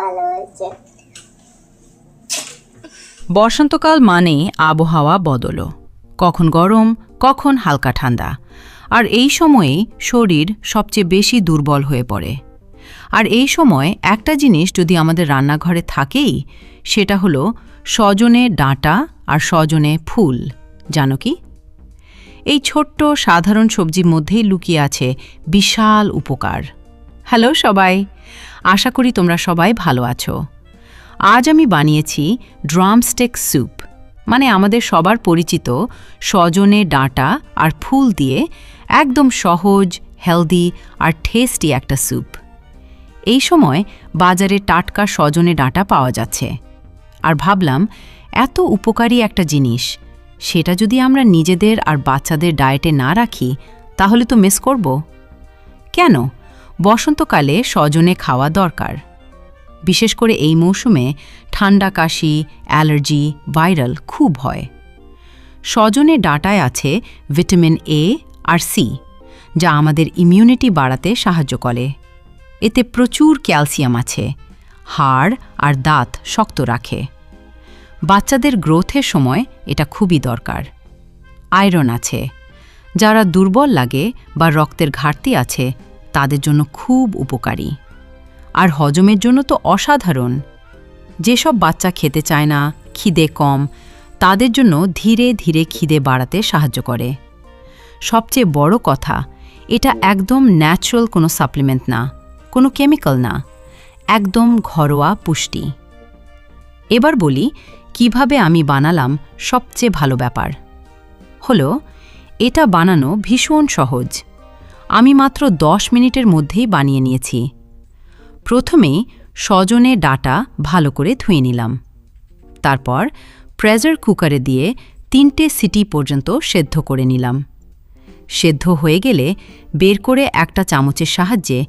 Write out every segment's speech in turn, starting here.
ভালো হয়েছে। বসন্তকাল মানে আবহাওয়া বদল, কখন গরম কখন হালকা ঠান্ডা, আর এই সময়েই শরীর সবচেয়ে বেশি দুর্বল হয়ে পড়ে। আর এই সময় একটা জিনিস যদি আমাদের রান্নাঘরে থাকেই, সেটা হলো সজনে ডাঁটা আর সজনে ফুল। জানো কি? এই ছোট্ট সাধারণ সবজির মধ্যেই লুকিয়ে আছে বিশাল উপকার। হ্যালো সবাই, আশা করি তোমরা সবাই ভালো আছো। আজ আমি বানিয়েছি ড্রামস্টিক স্যুপ, মানে আমাদের সবার পরিচিত সজনে ডাঁটা আর ফুল দিয়ে একদম সহজ, হেলদি আর টেস্টি একটা স্যুপ। এই সময় বাজারে টাটকা সজনে ডাঁটা পাওয়া যাচ্ছে, আর ভাবলাম এত উপকারী একটা জিনিস, সেটা যদি আমরা নিজেদের আর বাচ্চাদের ডায়েটে না রাখি তাহলে তো মিস করব। কেন? বসন্তকালে সজনে খাওয়া দরকার। বিশেষ করে এই মৌসুমে ঠান্ডা, কাশি, অ্যালার্জি, ভাইরাল খুব হয়। সজনে ডাঁটায় আছে ভিটামিন এ আর সি, যা আমাদের ইমিউনিটি বাড়াতে সাহায্য করে। এতে প্রচুর ক্যালসিয়াম আছে, হাড় আর দাঁত শক্ত রাখে। বাচ্চাদের গ্রোথের সময় এটা খুবই দরকার। আয়রন আছে, যারা দুর্বল লাগে বা রক্তের ঘাটতি আছে তাদের জন্য খুব উপকারী। আর হজমের জন্য তো অসাধারণ। যেসব বাচ্চা খেতে চায় না, খিদে কম, তাদের জন্য ধীরে ধীরে খিদে বাড়াতে সাহায্য করে। সবচেয়ে বড় কথা, এটা একদম ন্যাচারাল কোনো সাপ্লিমেন্ট না, কোনো কেমিক্যাল না, একদম ঘরোয়া পুষ্টি। এবার বলি কিভাবে আমি বানালাম। সবচেয়ে ভালো ব্যাপার হলো, এটা বানানো ভীষণ সহজ। আমি মাত্র 10 মিনিটের মধ্যেই বানিয়ে নিয়েছি। প্রথমেই সজনে ডাঁটা ভালো করে ধুয়ে নিলাম। তারপর প্রেসার কুকারে দিয়ে 3টে সিটি পর্যন্ত সেদ্ধ করে নিলাম। সেদ্ধ হয়ে গেলে বের করে একটা চামচের সাহায্যে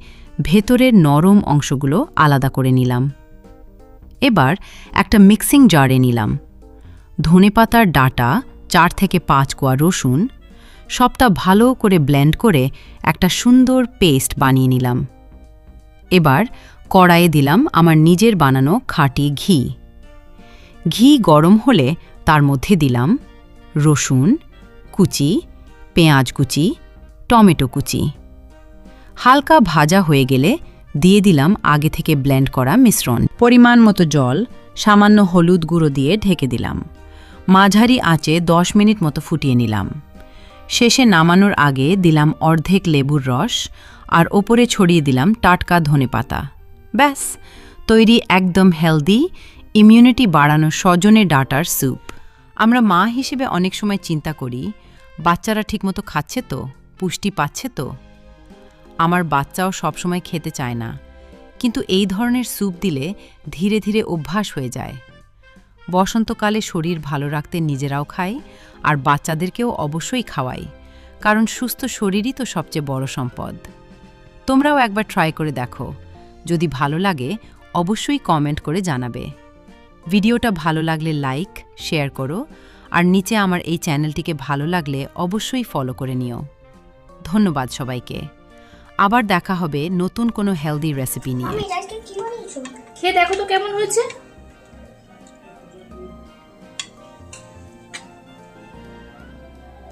ভেতরের নরম অংশগুলো আলাদা করে নিলাম। এবার একটা মিক্সিং জারে নিলাম ধনেপাতার ডাঁটা, 4 থেকে 5 কোয়া রসুন, সবটা ভালো করে ব্লেন্ড করে একটা সুন্দর পেস্ট বানিয়ে নিলাম। এবার কড়াইয়ে দিলাম আমার নিজের বানানো খাঁটি ঘি। ঘি গরম হলে তার মধ্যে দিলাম রসুন কুচি, পেঁয়াজ কুচি, টমেটো কুচি। হালকা ভাজা হয়ে গেলে দিয়ে দিলাম আগে থেকে ব্লেন্ড করা মিশ্রণ। পরিমাণ মতো জল, সামান্য হলুদ গুঁড়ো দিয়ে ঢেকে দিলাম। মাঝারি আঁচে 10 মিনিট মতো ফুটিয়ে নিলাম। শেষে নামানোর আগে দিলাম অর্ধেক লেবুর রস, আর ওপরে ছড়িয়ে দিলাম টাটকা ধনেপাতা। ব্যাস তৈরি একদম হেলদি, ইমিউনিটি বাড়ানো সজনে ডাঁটার স্যুপ। আমরা মা হিসেবে অনেক সময় চিন্তা করি, বাচ্চারা ঠিকমতো খাচ্ছে তো, পুষ্টি পাচ্ছে তো। আমার বাচ্চাও সবসময় খেতে চায় না, কিন্তু এই ধরনের স্যুপ দিলে ধীরে ধীরে অভ্যাস হয়ে যায়। বসন্তকালে শরীর ভালো রাখতে নিজেরাও খাই, আর বাচ্চাদেরকেও অবশ্যই খাওয়াই, কারণ সুস্থ শরীরই তো সবচেয়ে বড় সম্পদ। তোমরাও একবার ট্রাই করে দেখো। যদি ভালো লাগে অবশ্যই কমেন্ট করে জানাবে। ভিডিওটা ভালো লাগলে লাইক, শেয়ার করো, আর নিচে আমার এই চ্যানেলটিকে ভালো লাগলে অবশ্যই ফলো করে নিও। ধন্যবাদ সবাইকে। আবার দেখা হবে নতুন কোনো হেলদি রেসিপি নিয়ে। আমি আজকে কি বানিয়েছো? খেয়ে দেখো তো কেমন হয়েছে।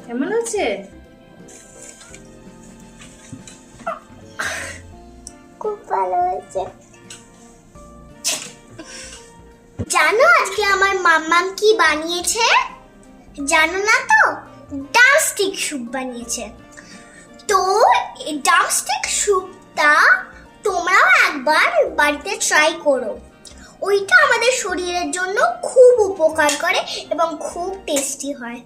কেমন হয়েছে? খুব ভালো হয়েছে। জানো আজকে আমার মাম্মাম কি বানিয়েছে? জানো না তো? ড্রামস্টিক স্যুপ বানিয়েছে। তো এই ড্রামস্টিক স্যুপটা তোমরাও একবার বাড়িতে ট্রাই করো। ওইটা আমাদের শরীরের জন্য খুব উপকার করে এবং খুব টেস্টি হয়।